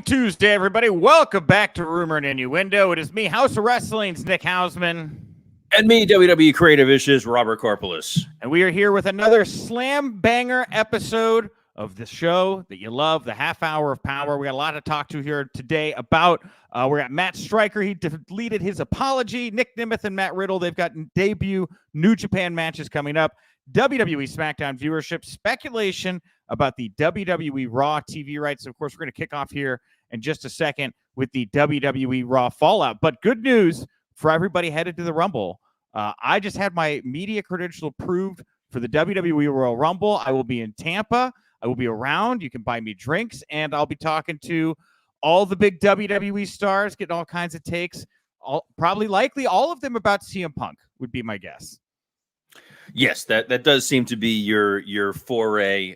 Tuesday, everybody. Welcome back to Rumor and Innuendo. It is me, House of Wrestling's Nick Hausman. And me, WWE Creative Issues, Robert Karpeles. And we are here with another slam banger episode of the show that you love, the half hour of power. We got a lot to talk to here today about. We got Matt Striker. He deleted his apology. Nick Nemeth and Matt Riddle. They've got debut New Japan matches coming up. WWE SmackDown viewership, speculation about the WWE Raw TV rights. Of course, we're going to kick off here in just a second with the WWE Raw Fallout. But good news for everybody headed to the Rumble. I just had my media credential approved for the WWE Royal Rumble. I will be in Tampa. I will be around. You can buy me drinks, and I'll be talking to all the big WWE stars, getting all kinds of takes. Likely all of them about CM Punk would be my guess. Yes, that does seem to be your foray.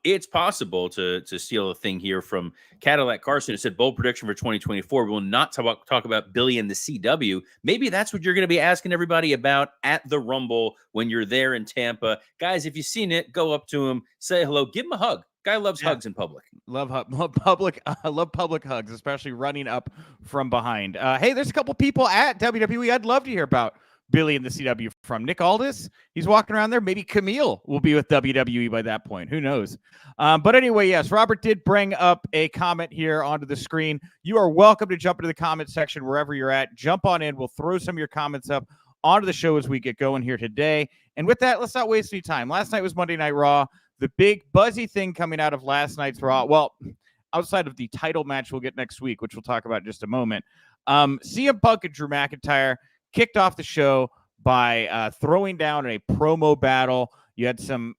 It's possible to steal a thing here from Cadillac Carson. It said, bold prediction for 2024. We will not talk about Billy and the CW. Maybe that's what you're going to be asking everybody about at the Rumble when you're there in Tampa. Guys, if you've seen it, go up to him, say hello, give him a hug. Guy loves hugs in public. Love public hugs, especially running up from behind. Hey, there's a couple people at WWE I'd love to hear about Billy and the CW from. Nick Aldis, he's walking around there. Maybe Camille will be with WWE by that point. Who knows? But anyway, yes, Robert did bring up a comment here onto the screen. You are welcome to jump into the comment section wherever you're at. Jump on in. We'll throw some of your comments up onto the show as we get going here today. And with that, let's not waste any time. Last night was Monday Night Raw. The big buzzy thing coming out of last night's Raw, well, outside of the title match we'll get next week, which we'll talk about in just a moment, CM Punk and Drew McIntyre kicked off the show by throwing down a promo battle. You had some,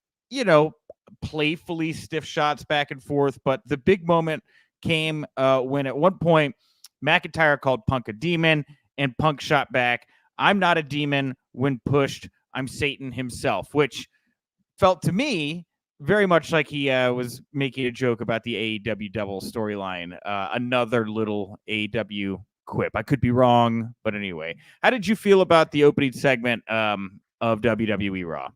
playfully stiff shots back and forth, but the big moment came when at one point McIntyre called Punk a demon, and Punk shot back, "I'm not a demon. When pushed, I'm Satan himself," which felt to me very much like he was making a joke about the AEW Devil storyline. Another little AEW quip. I could be wrong, but anyway. How did you feel about the opening segment of WWE Raw?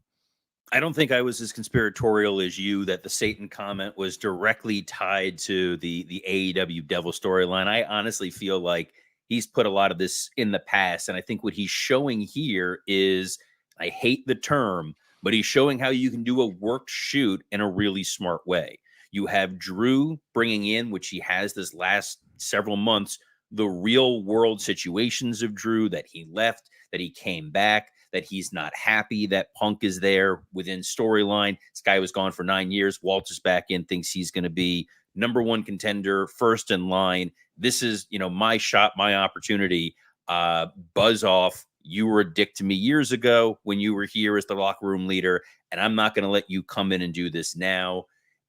I don't think I was as conspiratorial as you that the Satan comment was directly tied to the AEW Devil storyline. I honestly feel like he's put a lot of this in the past, and I think what he's showing here is, I hate the term, but he's showing how you can do a worked shoot in a really smart way. You have Drew bringing in, which he has this last several months, the real world situations of Drew, that he left, that he came back, that he's not happy that Punk is there within storyline. This guy was gone for 9 years. Walter's back in, thinks he's going to be #1 contender, first in line. This is, my shot, my opportunity. Buzz off. You were a dick to me years ago when you were here as the locker room leader, and I'm not going to let you come in and do this now.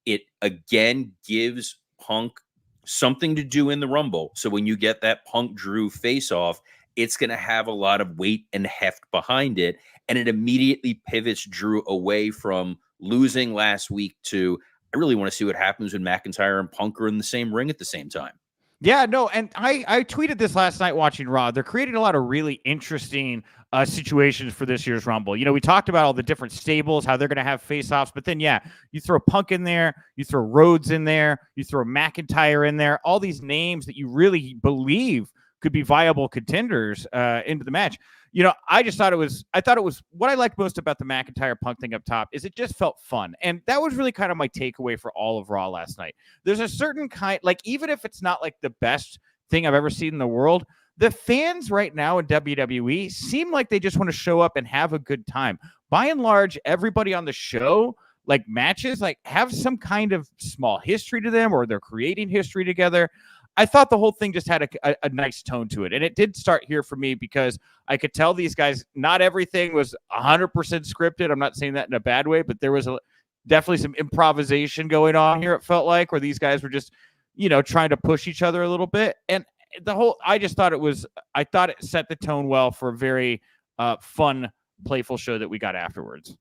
It again gives Punk something to do in the Rumble. So when you get that Punk Drew face off, it's going to have a lot of weight and heft behind it. And it immediately pivots Drew away from losing last week to, I really want to see what happens when McIntyre and Punk are in the same ring at the same time. Yeah, no, and I tweeted this last night watching Raw. They're creating a lot of really interesting situations for this year's Rumble. We talked about all the different stables, how they're going to have face-offs, but then, you throw Punk in there, you throw Rhodes in there, you throw McIntyre in there, all these names that you really believe could be viable contenders into the match. I thought it was what I liked most about the McIntyre Punk thing up top is it just felt fun. And that was really kind of my takeaway for all of Raw last night. There's a certain kind, like, even if it's not like the best thing I've ever seen in the world, the fans right now in WWE seem like they just want to show up and have a good time. By and large, everybody on the show, like matches, like have some kind of small history to them, or they're creating history together. I thought the whole thing just had a nice tone to it. And it did start here for me because I could tell these guys, not everything was 100% scripted. I'm not saying that in a bad way, but there was definitely some improvisation going on here, it felt like, where these guys were just, trying to push each other a little bit. And I thought it set the tone well for a very fun, playful show that we got afterwards.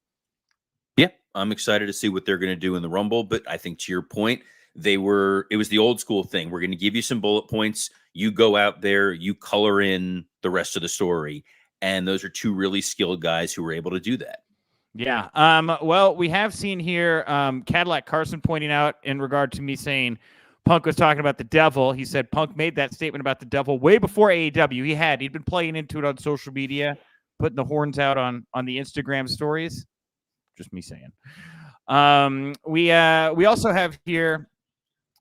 Yeah, I'm excited to see what they're going to do in the Rumble. But I think to your point, it was the old school thing. We're going to give you some bullet points. You go out there, you color in the rest of the story. And those are two really skilled guys who were able to do that. Yeah. Well, we have seen here Cadillac Carson pointing out in regard to me saying Punk was talking about the devil. He said Punk made that statement about the devil way before AEW. He'd been playing into it on social media, putting the horns out on the Instagram stories. Just me saying. We also have here,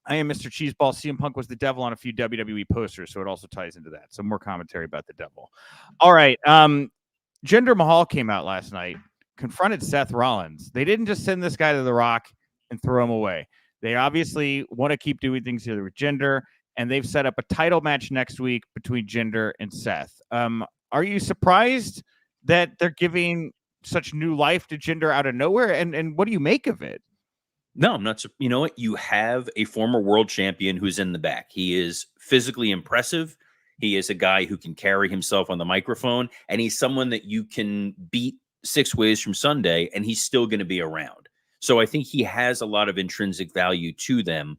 I am Mr. Cheeseball. CM Punk was the devil on a few WWE posters, so it also ties into that. So more commentary about the devil. All right. Jinder Mahal came out last night, confronted Seth Rollins. They didn't just send this guy to The Rock and throw him away. They obviously want to keep doing things here with Jinder, and they've set up a title match next week between Jinder and Seth. Are you surprised that they're giving such new life to Jinder out of nowhere? And what do you make of it? No, I'm not. You know what? You have a former world champion who's in the back. He is physically impressive. He is a guy who can carry himself on the microphone, and he's someone that you can beat 6 ways from Sunday, and he's still going to be around. So I think he has a lot of intrinsic value to them.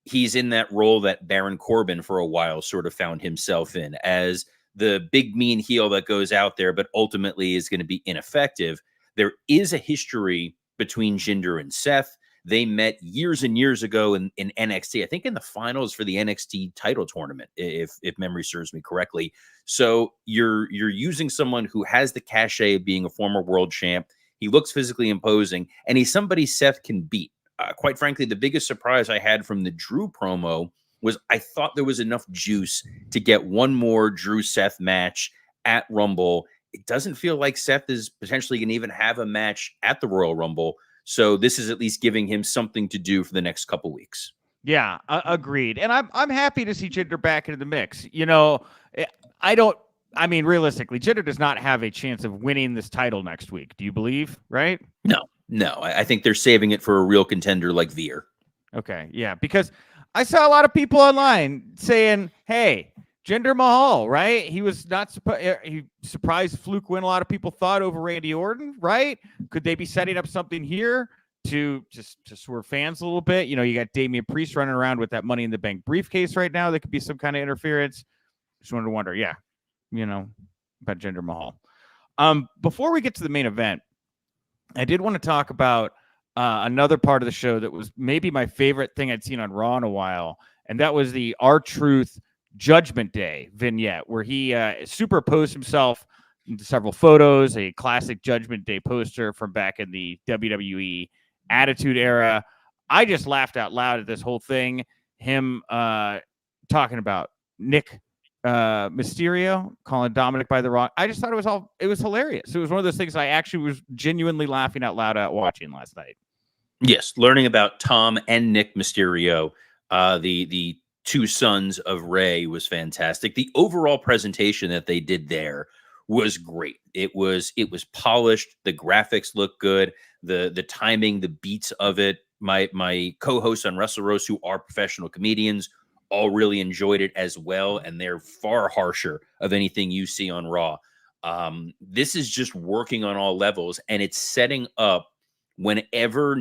He's in that role that Baron Corbin for a while sort of found himself in, as the big mean heel that goes out there, but ultimately is going to be ineffective. There is a history between Jinder and Seth. They met years and years ago in NXT, I think in the finals for the NXT title tournament, if memory serves me correctly. So you're using someone who has the cachet of being a former world champ. He looks physically imposing, and he's somebody Seth can beat. Quite frankly, the biggest surprise I had from the Drew promo was I thought there was enough juice to get one more Drew-Seth match at Rumble. It doesn't feel like Seth is potentially going to even have a match at the Royal Rumble. So this is at least giving him something to do for the next couple weeks. Yeah, agreed. And I'm happy to see Jinder back into the mix. Realistically, Jinder does not have a chance of winning this title next week. Do you believe? Right? No. I think they're saving it for a real contender like Veer. Okay. Yeah. Because I saw a lot of people online saying, hey, Jinder Mahal, right? He was not he surprised fluke win. A lot of people thought over Randy Orton, right? Could they be setting up something here to swerve fans a little bit? You got Damian Priest running around with that Money in the Bank briefcase right now. That could be some kind of interference. Just wanted to wonder, about Jinder Mahal. Before we get to the main event, I did want to talk about another part of the show that was maybe my favorite thing I'd seen on Raw in a while, and that was the R-Truth Judgment Day vignette, where he superposed himself into several photos, a classic Judgment Day poster from back in the WWE Attitude Era. I just laughed out loud at this whole thing. Him talking about Nick Mysterio, calling Dominic by the Rock. I just thought it was hilarious. It was one of those things I actually was genuinely laughing out loud at watching last night. Yes, learning about Tom and Nick Mysterio, the two sons of Rey, was fantastic. The overall presentation that they did there was great. It was polished. The graphics looked good. The timing, the beats of it. My co-hosts on Wrestle Roast, who are professional comedians, all really enjoyed it as well, and they're far harsher of anything you see on Raw. This is just working on all levels, and it's setting up whenever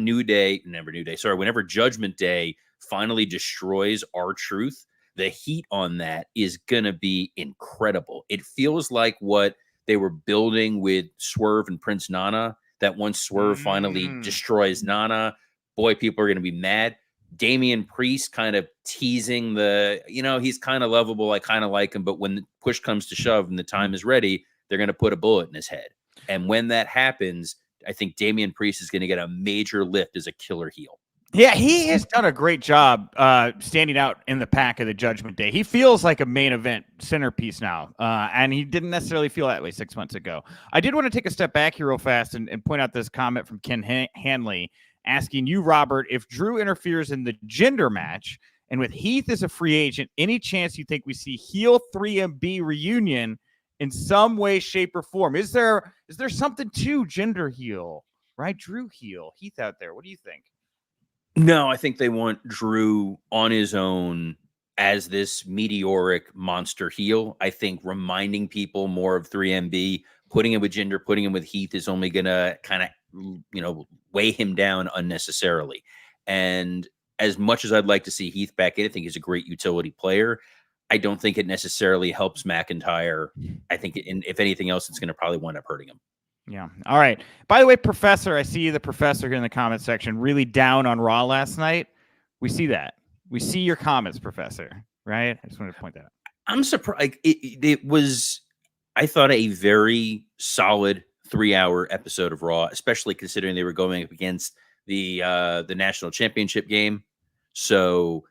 Judgment Day finally destroys R-Truth, the heat on that is gonna be incredible. It feels like what they were building with Swerve and Prince Nana, that once Swerve finally destroys Nana, boy, people are gonna be mad. Damian Priest kind of teasing he's kind of lovable. I kind of like him, but when the push comes to shove and the time is ready, they're going to put a bullet in his head. And when that happens, I think Damian Priest is going to get a major lift as a killer heel. Yeah, he has done a great job standing out in the pack of the Judgment Day. He feels like a main event centerpiece now, and he didn't necessarily feel that way 6 months ago. I did want to take a step back here real fast and point out this comment from Ken Hanley, asking you, Robert, if Drew interferes in the Jinder match and with Heath as a free agent, any chance you think we see heel 3MB reunion in some way, shape, or form? Is there something to Jinder heel, right? Drew heel, Heath out there. What do you think? No, I think they want Drew on his own as this meteoric monster heel. I think reminding people more of 3MB, putting him with Jinder, putting him with Heath is only going to kind of, weigh him down unnecessarily. And as much as I'd like to see Heath back in, I think he's a great utility player. I don't think it necessarily helps McIntyre. I think if anything else, it's going to probably wind up hurting him. Yeah. All right. By the way, Professor, I see the Professor here in the comment section really down on Raw last night. We see that. We see your comments, Professor, right? I just wanted to point that out. I'm surprised. It was, I thought, a very solid 3-hour episode of Raw, especially considering they were going up against the national championship game. So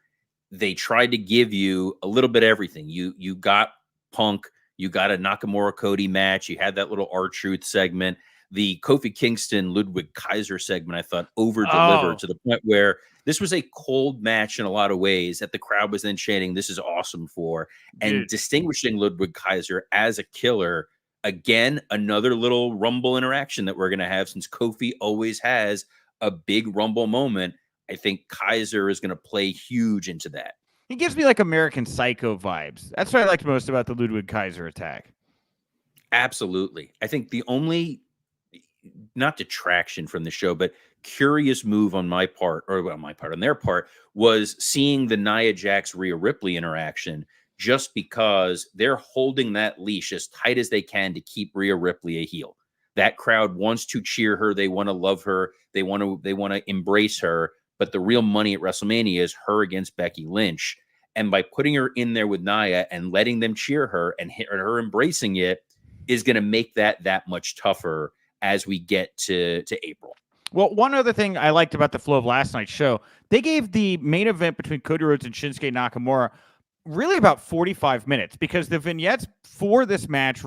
they tried to give you a little bit of everything. You got Punk, you got a Nakamura Cody match, you had that little R-Truth segment. The Kofi Kingston Ludwig Kaiser segment, I thought, over-delivered to the point where this was a cold match in a lot of ways that the crowd was then chanting, "This is awesome" for. And distinguishing Ludwig Kaiser as a killer, again, another little Rumble interaction that we're going to have, since Kofi always has a big Rumble moment. I think Kaiser is going to play huge into that. He gives me like American Psycho vibes. That's what I liked most about the Ludwig Kaiser attack. Absolutely. I think the only, not detraction from the show, but curious move on my part, or on their part, was seeing the Nia Jax Rhea Ripley interaction, just because they're holding that leash as tight as they can to keep Rhea Ripley a heel. That crowd wants to cheer her. They want to love her. They want to embrace her. But the real money at WrestleMania is her against Becky Lynch. And by putting her in there with Nia and letting them cheer her and her embracing it is going to make that much tougher as we get to April. Well, one other thing I liked about the flow of last night's show, they gave the main event between Cody Rhodes and Shinsuke Nakamura really about 45 minutes, because the vignettes for this match,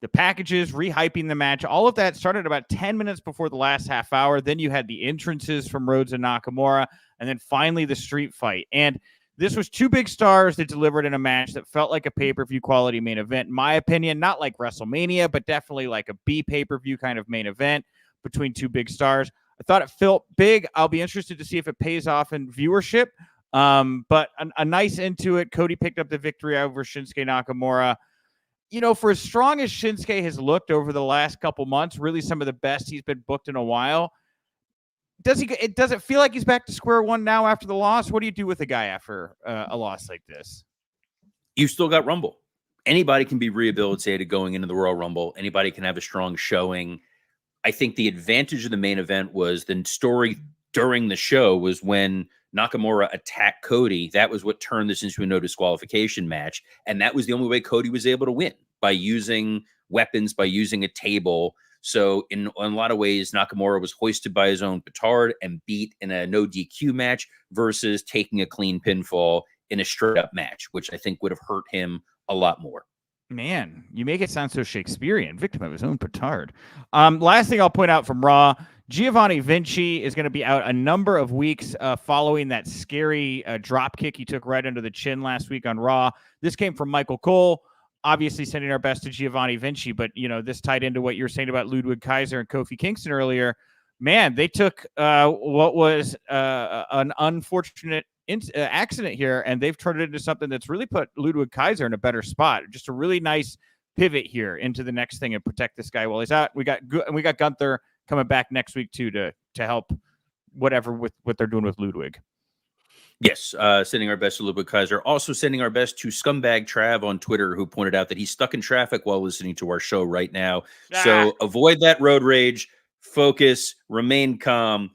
the packages, rehyping the match, all of that started about 10 minutes before the last half hour. Then you had the entrances from Rhodes and Nakamura, and then finally the street fight. And this was two big stars that delivered in a match that felt like a pay-per-view quality main event. In my opinion, not like WrestleMania, but definitely like a B pay-per-view kind of main event between two big stars. I thought it felt big. I'll be interested to see if it pays off in viewership. But a nice into it. Cody picked up the victory over Shinsuke Nakamura. For as strong as Shinsuke has looked over the last couple months, really some of the best he's been booked in a while, does it feel like he's back to square one now after the loss? What do you do with a guy after a loss like this? You still got Rumble. Anybody can be rehabilitated going into the Royal Rumble. Anybody can have a strong showing. I think the advantage of the main event was the story during the show was when Nakamura attacked Cody. That was what turned this into a no disqualification match. And that was the only way Cody was able to win, by using weapons, by using a table. So in a lot of ways, Nakamura was hoisted by his own petard and beat in a no DQ match versus taking a clean pinfall in a straight up match, which I think would have hurt him a lot more. Man, you make it sound so Shakespearean, victim of his own petard. Last thing I'll point out from Raw, Giovanni Vinci is going to be out a number of weeks following that scary drop kick he took right under the chin last week on Raw. This came from Michael Cole, obviously sending our best to Giovanni Vinci, but this tied into what you were saying about Ludwig Kaiser and Kofi Kingston earlier. Man, they took what was an unfortunate accident here, and they've turned it into something that's really put Ludwig Kaiser in a better spot. Just a really nice pivot here into the next thing and protect this guy while he's out. We got Gunther coming back next week too to help whatever with what they're doing with Ludwig. Yes, sending our best to Ludwig Kaiser. Also sending our best to Scumbag Trav on Twitter, who pointed out that he's stuck in traffic while listening to our show right now. So avoid that road rage, focus, remain calm.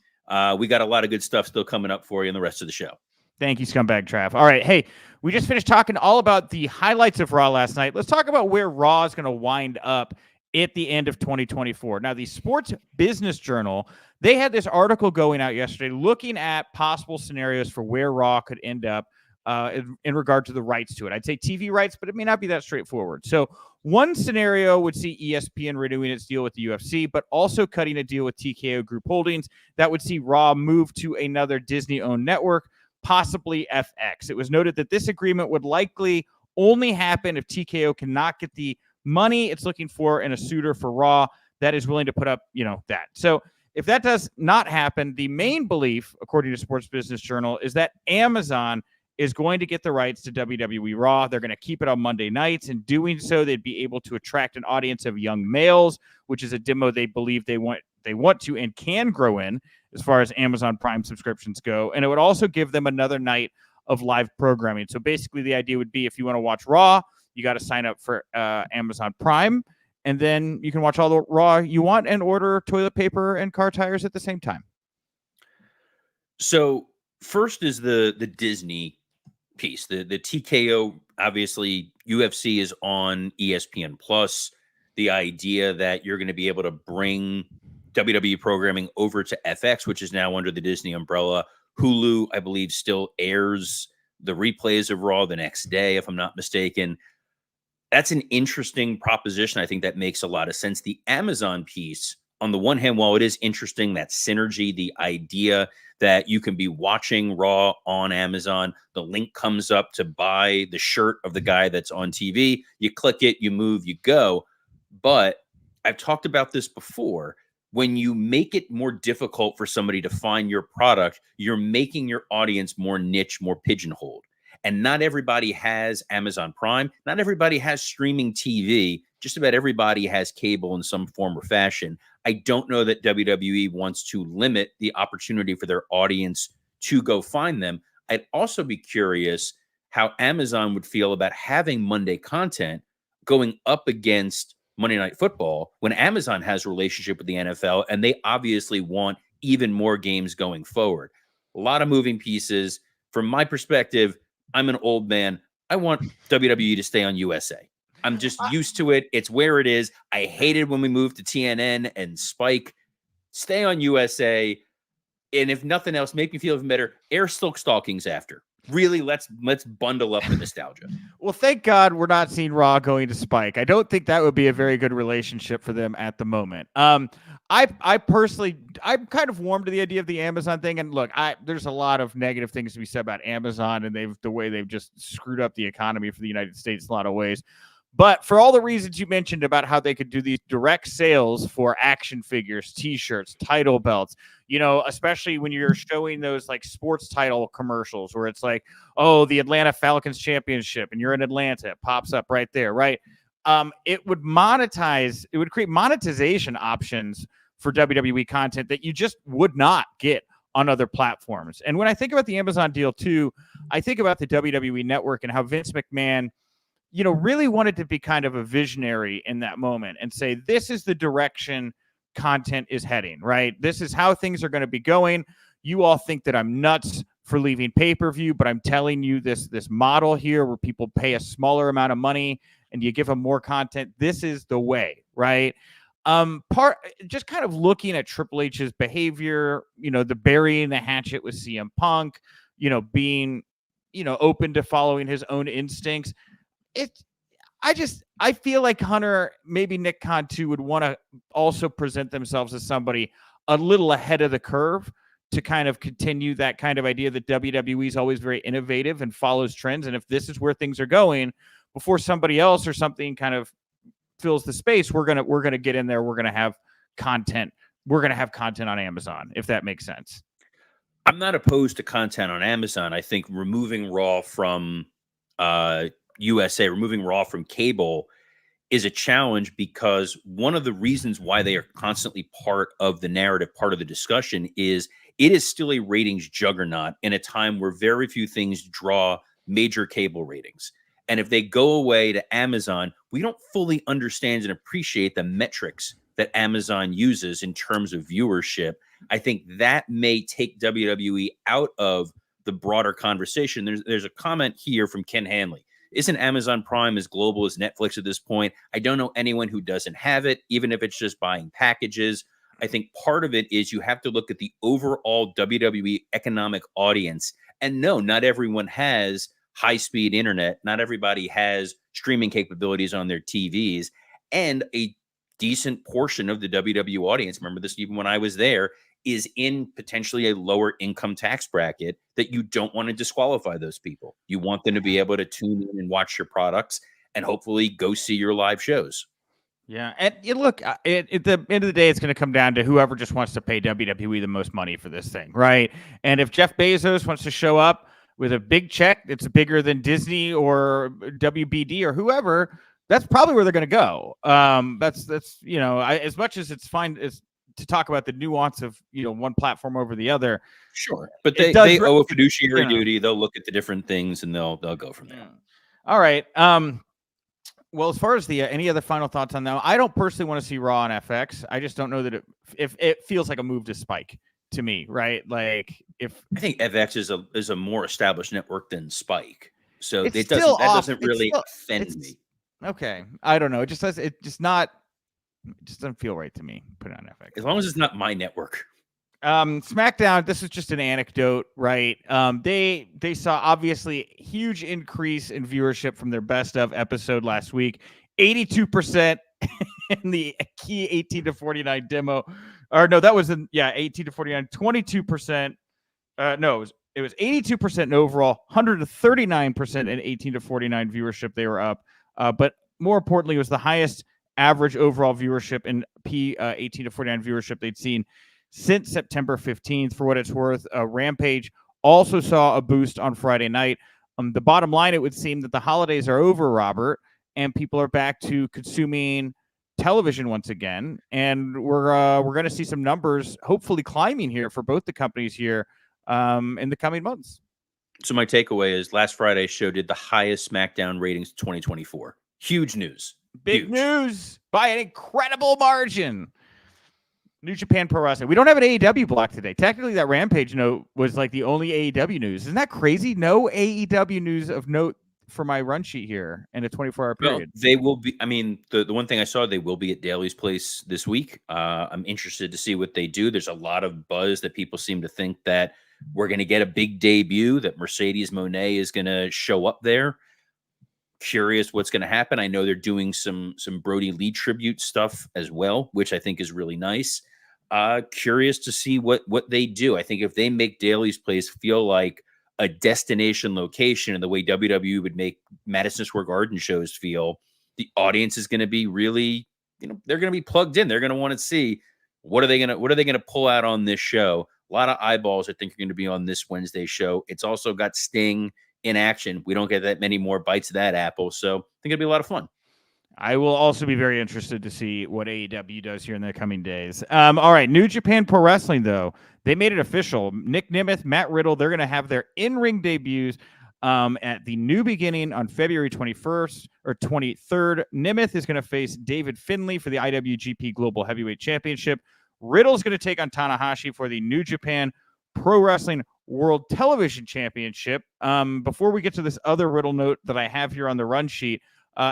We got a lot of good stuff still coming up for you in the rest of the show. Thank you, Scumbag Trav. All right, hey, we just finished talking all about the highlights of Raw last night. Let's talk about where Raw is going to wind up at the end of 2024. Now, the Sports Business Journal, they had this article going out yesterday looking at possible scenarios for where Raw could end up in regard to the rights to it. I'd say TV rights, but it may not be that straightforward. So one scenario would see ESPN renewing its deal with the UFC, but also cutting a deal with TKO Group Holdings that would see Raw move to another Disney-owned network, possibly FX. It was noted that this agreement would likely only happen if TKO cannot get the money it's looking for in a suitor for Raw that is willing to put up, that. So if that does not happen, the main belief, according to Sports Business Journal, is that Amazon is going to get the rights to WWE Raw. They're going to keep it on Monday nights. In doing so, they'd be able to attract an audience of young males, which is a demo they believe they want to and can grow in as far as Amazon Prime subscriptions go. And it would also give them another night of live programming. So basically the idea would be if you want to watch Raw, you got to sign up for Amazon Prime, and then you can watch all the Raw you want and order toilet paper and car tires at the same time. So First is the Disney piece. The TKO, obviously UFC is on ESPN Plus. The idea that you're going to be able to bring WWE programming over to FX, which is now under the Disney umbrella. Hulu, I believe, still airs the replays of Raw the next day, if I'm not mistaken. That's an interesting proposition. I think that makes a lot of sense. The Amazon piece, on the one hand, while it is interesting, that synergy, the idea that you can be watching Raw on Amazon, the link comes up to buy the shirt of the guy that's on TV, you click it, you move, you go. But I've talked about this before. When you make it more difficult for somebody to find your product, you're making your audience more niche, more pigeonholed. And not everybody has Amazon Prime. Not everybody has streaming TV. Just about everybody has cable in some form or fashion. I don't know that WWE wants to limit the opportunity for their audience to go find them. I'd also be curious how Amazon would feel about having Monday content going up against Monday Night Football when Amazon has a relationship with the NFL, and they obviously want even more games going forward. A lot of moving pieces. From my perspective, I'm an old man. I want WWE to stay on USA. I'm just used to it. It's where it is. I hated when we moved to TNN and Spike. Stay on USA. And if nothing else, make me feel even better. Air Silk Stockings after. Really, let's bundle up the nostalgia. Well, thank God we're not seeing Raw going to Spike. I don't think that would be a very good relationship for them at the moment. I personally, I'm kind of warm to the idea of the Amazon thing. And look, there's a lot of negative things to be said about Amazon and the way they've just screwed up the economy for the United States in a lot of ways. But for all the reasons you mentioned about how they could do these direct sales for action figures, T-shirts, title belts, especially when you're showing those like sports title commercials where it's like, oh, the Atlanta Falcons championship and you're in Atlanta, it pops up right there, right? It would create monetization options for WWE content that you just would not get on other platforms. And when I think about the Amazon deal too, I think about the WWE network and how Vince McMahon really wanted to be kind of a visionary in that moment and say, this is the direction content is heading, right? This is how things are going to be going. You all think that I'm nuts for leaving pay-per-view, but I'm telling you this model here where people pay a smaller amount of money and you give them more content. This is the way, right? Just kind of looking at Triple H's behavior, the burying the hatchet with CM Punk, being, open to following his own instincts. I feel like Hunter, maybe Nick Khan too, would want to also present themselves as somebody a little ahead of the curve to kind of continue that kind of idea that WWE is always very innovative and follows trends. And if this is where things are going, before somebody else or something kind of fills the space, we're gonna get in there. We're gonna have content. We're gonna have content on Amazon, if that makes sense. I'm not opposed to content on Amazon. I think removing Raw from USA, removing Raw from cable is a challenge because one of the reasons why they are constantly part of the narrative, part of the discussion, is it is still a ratings juggernaut in a time where very few things draw major cable ratings. And if they go away to Amazon, we don't fully understand and appreciate the metrics that Amazon uses in terms of viewership. I think that may take WWE out of the broader conversation. There's a comment here from Ken Hanley. Isn't Amazon Prime as global as Netflix at this point? I don't know anyone who doesn't have it, even if it's just buying packages. I think part of it is you have to look at the overall WWE economic audience. And no, not everyone has high-speed internet. Not everybody has streaming capabilities on their TVs. And a decent portion of the WWE audience, remember this even when I was there, is in potentially a lower income tax bracket that you don't want to disqualify those people. You want them to be able to tune in and watch your products and hopefully go see your live shows. Yeah. And look, at the end of the day, it's going to come down to whoever just wants to pay WWE the most money for this thing, right? And if Jeff Bezos wants to show up with a big check that's bigger than Disney or WBD or whoever, that's probably where they're going to go. That's as much as it's fine to talk about the nuance of one platform over the other. Sure, but they owe a fiduciary duty. They'll look at the different things and they'll go from there. All right. Well, as far as any other final thoughts on that, I don't personally want to see Raw on FX. I just don't know that if it feels like a move to Spike to me, right? Like if I think FX is a more established network than Spike, so it's it still doesn't really offend me. Okay, I don't know. It just does. It just not. It just doesn't feel right to me. Put it on FX. As long as it's not my network. SmackDown. This is just an anecdote, right? They saw obviously huge increase in viewership from their best of episode last week. 82% in the key 18 to 49 demo, or no, that was 18 to 49. 22%. No, it was 82% in overall, 139% in 18 to 49 viewership. They were up, but more importantly, it was the highest average overall viewership in P 18 to 49 viewership they'd seen since September 15th. For what it's worth, Rampage also saw a boost on Friday night. The bottom line, it would seem that the holidays are over, Robert, and people are back to consuming television once again, and we're going to see some numbers hopefully climbing here for both the companies here in the coming months. So my takeaway is last Friday's show did the highest SmackDown ratings 2024. Huge news. Big news by an incredible margin. New Japan Pro Wrestling. We don't have an AEW block today. Technically, that Rampage note was like the only AEW news. Isn't that crazy? No AEW news of note for my run sheet here in a 24-hour period. Well, they will be. I mean, the one thing I saw, they will be at Daly's place this week. I'm interested to see what they do. There's a lot of buzz that people seem to think that we're going to get a big debut, that Mercedes Moné is going to show up there. Curious what's going to happen. I know they're doing some Brody Lee tribute stuff as well, which I think is really nice. Curious to see what they do. I think if they make Daly's place feel like a destination location, and the way WWE would make Madison Square Garden shows feel, the audience is going to be really, they're going to be plugged in. They're going to want to see what are they going to pull out on this show. A lot of eyeballs, I think, are going to be on this Wednesday show. It's also got Sting in action. We don't get that many more bites of that apple, so I think it'll be a lot of fun. I will also be very interested to see what AEW does here in the coming days. All right, New Japan Pro Wrestling, though, they made it official. Nick Nemeth, Matt Riddle, they're going to have their in-ring debuts at the New Beginning on February 21st or 23rd. Nemeth is going to face David Finlay for the IWGP Global Heavyweight Championship. Riddle's going to take on Tanahashi for the New Japan Pro Wrestling World Television Championship. Before we get to this other Riddle note that I have here on the run sheet,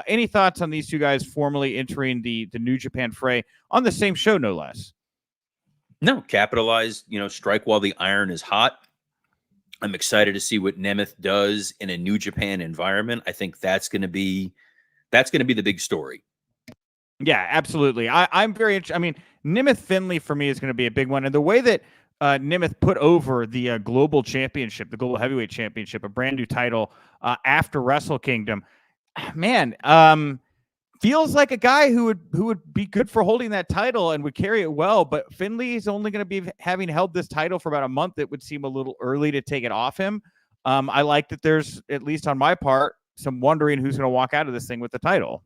any thoughts on these two guys formally entering the New Japan fray on the same show, no less? No, capitalize, strike while the iron is hot. I'm excited to see what Nemeth does in a New Japan environment. I think that's going to be the big story. Yeah, absolutely. I'm very interested. I mean, Nemeth Finlay for me is going to be a big one. And the way that Nemeth put over the Global Championship, the Global Heavyweight Championship, a brand new title after Wrestle Kingdom, man, feels like a guy who would be good for holding that title and would carry it well. But Finlay is only going to be having held this title for about a month. It would seem a little early to take it off him. I like that there's, at least on my part, some wondering who's going to walk out of this thing with the title.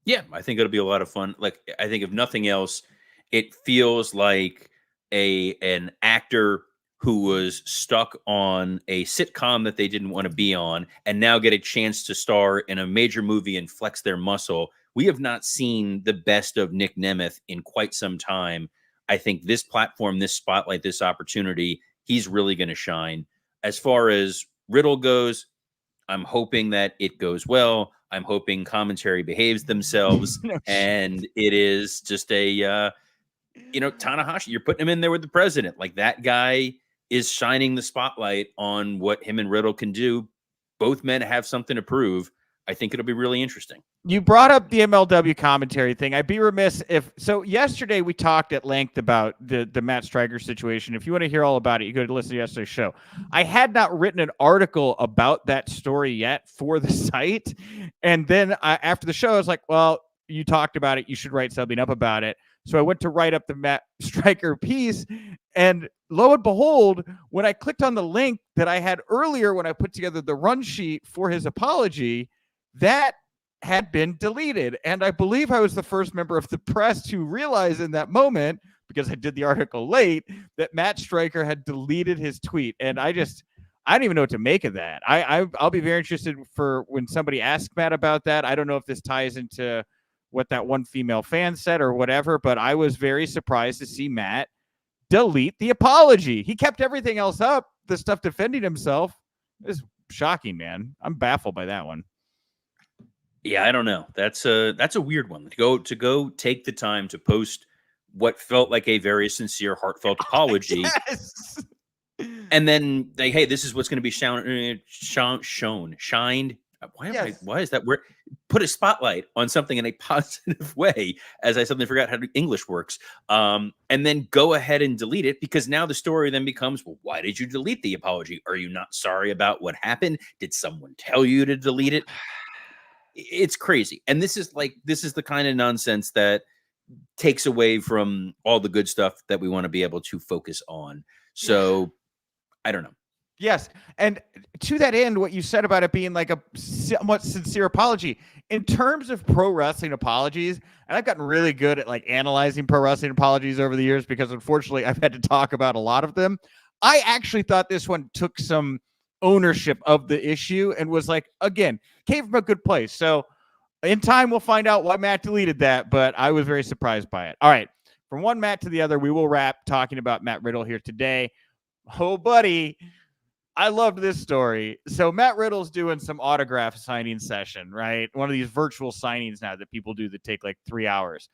Yeah, I think it'll be a lot of fun. Like, I think if nothing else, it feels like an actor who was stuck on a sitcom that they didn't want to be on and now get a chance to star in a major movie and flex their muscle. We have not seen the best of Nick Nemeth in quite some time. I think this platform, this spotlight, this opportunity, he's really going to shine. As far as Riddle goes, I'm hoping that it goes well. I'm hoping commentary behaves themselves. And it is just a, Tanahashi, you're putting him in there with the president. Like, that guy is shining the spotlight on what him and Riddle can do. Both men have something to prove. I think it'll be really interesting. You brought up the MLW commentary thing. I'd be remiss if so. Yesterday we talked at length about the Matt Striker situation. If you want to hear all about it, you go to listen to yesterday's show. I had not written an article about that story yet for the site, and then after the show, I was like, "Well, you talked about it. You should write something up about it." So I went to write up the Matt Striker piece, and lo and behold, when I clicked on the link that I had earlier when I put together the run sheet for his apology, that had been deleted. And I believe I was the first member of the press to realize in that moment, because I did the article late, that Matt Striker had deleted his tweet. And I don't even know what to make of that. I'll be very interested for when somebody asks Matt about that. I don't know if this ties into what that one female fan said or whatever, but I was very surprised to see Matt delete the apology. He kept everything else up, the stuff defending himself. It was shocking, man. I'm baffled by that one. Yeah, I don't know. That's a weird one. To go take the time to post what felt like a very sincere, heartfelt apology. Yes. And then hey, this is what's going to be shined. Why is that word? Put a spotlight on something in a positive way, as I suddenly forgot how English works. And then go ahead and delete it, because now the story then becomes, well, why did you delete the apology? Are you not sorry about what happened? Did someone tell you to delete it? It's crazy. And this is the kind of nonsense that takes away from all the good stuff that we want to be able to focus on. So I don't know. Yes. And to that end, what you said about it being like a somewhat sincere apology in terms of pro wrestling apologies, and I've gotten really good at like analyzing pro wrestling apologies over the years, because unfortunately I've had to talk about a lot of them. I actually thought this one took some ownership of the issue and was like, again, came from a good place. So in time, we'll find out why Matt deleted that, but I was very surprised by it. All right. From one Matt to the other, we will wrap talking about Matt Riddle here today. Oh, buddy. I loved this story. So Matt Riddle's doing some autograph signing session, right? One of these virtual signings now that people do that take like 3 hours.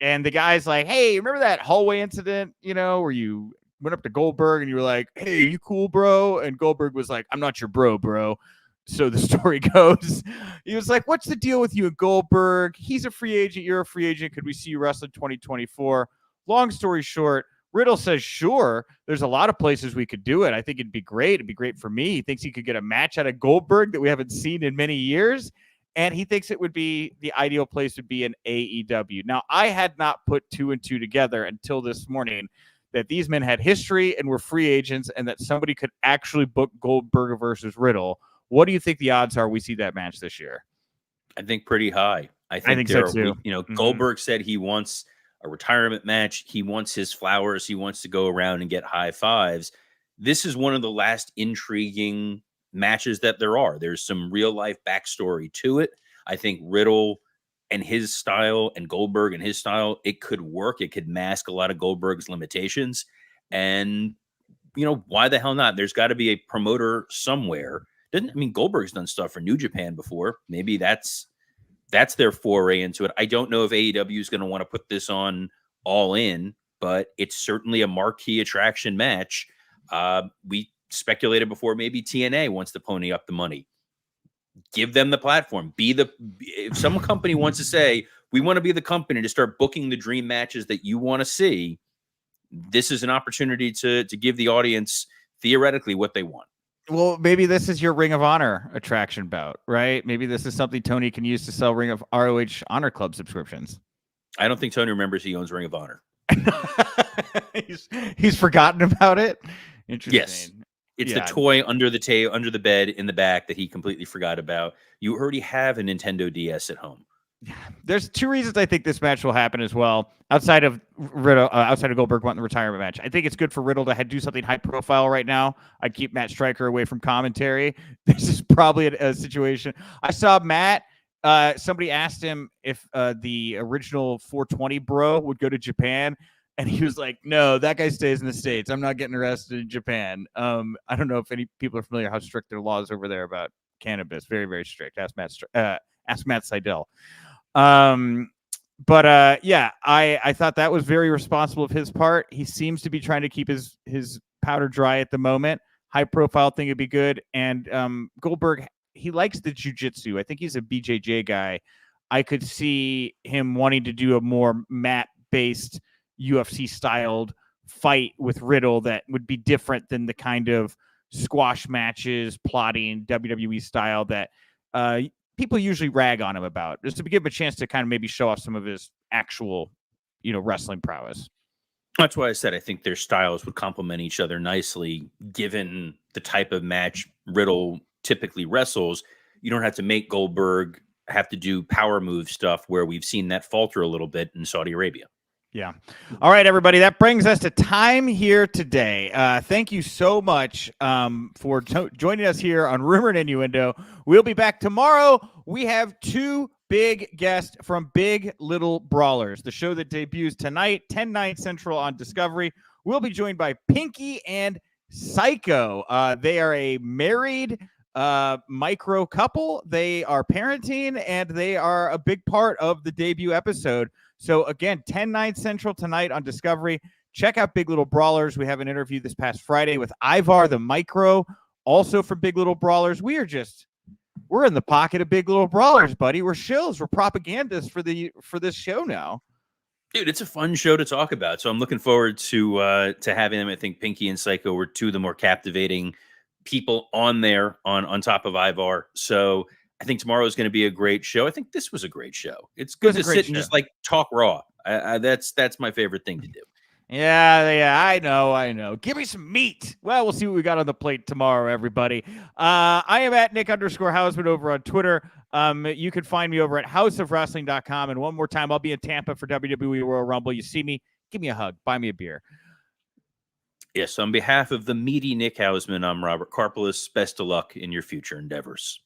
And the guy's like, hey, remember that hallway incident, where you went up to Goldberg and you were like, hey, you cool, bro? And Goldberg was like, I'm not your bro. So the story goes, he was like, what's the deal with you and Goldberg? He's a free agent. You're a free agent. Could we see you wrestle in 2024? Long story short, Riddle says, sure, there's a lot of places we could do it. I think it'd be great. It'd be great for me. He thinks he could get a match out of Goldberg that we haven't seen in many years. And he thinks it would be the ideal place would be in AEW. Now, I had not put 2 and 2 together until this morning that these men had history and were free agents, and that somebody could actually book Goldberg versus Riddle. What do you think the odds are we see that match this year? I think pretty high. I think so too. Goldberg said he wants a retirement match. He wants his flowers. He wants to go around and get high fives. This is one of the last intriguing matches that there are. There's some real life backstory to it. I think Riddle and his style and Goldberg and his style, it could work. It could mask a lot of Goldberg's limitations. And, why the hell not? There's got to be a promoter somewhere. Goldberg's done stuff for New Japan before. Maybe that's their foray into it. I don't know if AEW is going to want to put this on All In, but it's certainly a marquee attraction match. We speculated before maybe TNA wants to pony up the money. Give them the platform. If some company wants to say, we want to be the company to start booking the dream matches that you want to see, this is an opportunity to give the audience theoretically what they want. Well, maybe this is your Ring of Honor attraction bout, right? Maybe this is something Tony can use to sell Ring of ROH Honor Club subscriptions. I don't think Tony remembers he owns Ring of Honor. he's forgotten about it. Interesting. Yes. It's the toy under the bed in the back that he completely forgot about. You already have a Nintendo DS at home. There's 2 reasons I think this match will happen as well. Outside of Riddle, outside of Goldberg wanting the retirement match, I think it's good for Riddle to do something high profile right now. I'd keep Matt Stryker away from commentary. This is probably a situation. I saw Matt. Somebody asked him if the original 420 bro would go to Japan. And he was like, no, that guy stays in the States. I'm not getting arrested in Japan. I don't know if any people are familiar how strict their laws over there about cannabis. Very, very strict. Ask Matt Seidel. But I thought that was very responsible of his part. He seems to be trying to keep his powder dry at the moment. High profile thing would be good. And Goldberg, he likes the jiu-jitsu. I think he's a BJJ guy. I could see him wanting to do a more mat-based UFC styled fight with Riddle that would be different than the kind of squash matches, plotting WWE style that people usually rag on him about, just to give him a chance to kind of maybe show off some of his actual, wrestling prowess. That's why I said I think their styles would complement each other nicely, given the type of match Riddle typically wrestles. You don't have to make Goldberg have to do power move stuff where we've seen that falter a little bit in Saudi Arabia. Yeah. All right, everybody. That brings us to time here today. Thank you so much for joining us here on Rumor and Innuendo. We'll be back tomorrow. We have 2 big guests from Big Little Brawlers, the show that debuts tonight, 10/9 Central on Discovery. We'll be joined by Pinky and Psycho. They are a married micro couple. They are parenting, and they are a big part of the debut episode. So again, 10/9 Central tonight on Discovery. Check out Big Little Brawlers. We have an interview this past Friday with Ivar the Micro, also from Big Little Brawlers. We're in the pocket of Big Little Brawlers, buddy. We're shills. We're propagandists for this show now. Dude, it's a fun show to talk about. So I'm looking forward to having them. I think Pinky and Psycho were two of the more captivating people on there on top of Ivar. So I think tomorrow is going to be a great show. I think this was a great show. It's good to sit and just like talk raw. That's my favorite thing to do. Yeah, I know. Give me some meat. Well, we'll see what we got on the plate tomorrow, everybody. I am at Nick_Hausman over on Twitter. You can find me over at houseofwrestling.com. And one more time, I'll be in Tampa for WWE Royal Rumble. You see me, give me a hug, buy me a beer. Yes, on behalf of the meaty Nick Hausman, I'm Robert Karpeles. Best of luck in your future endeavors.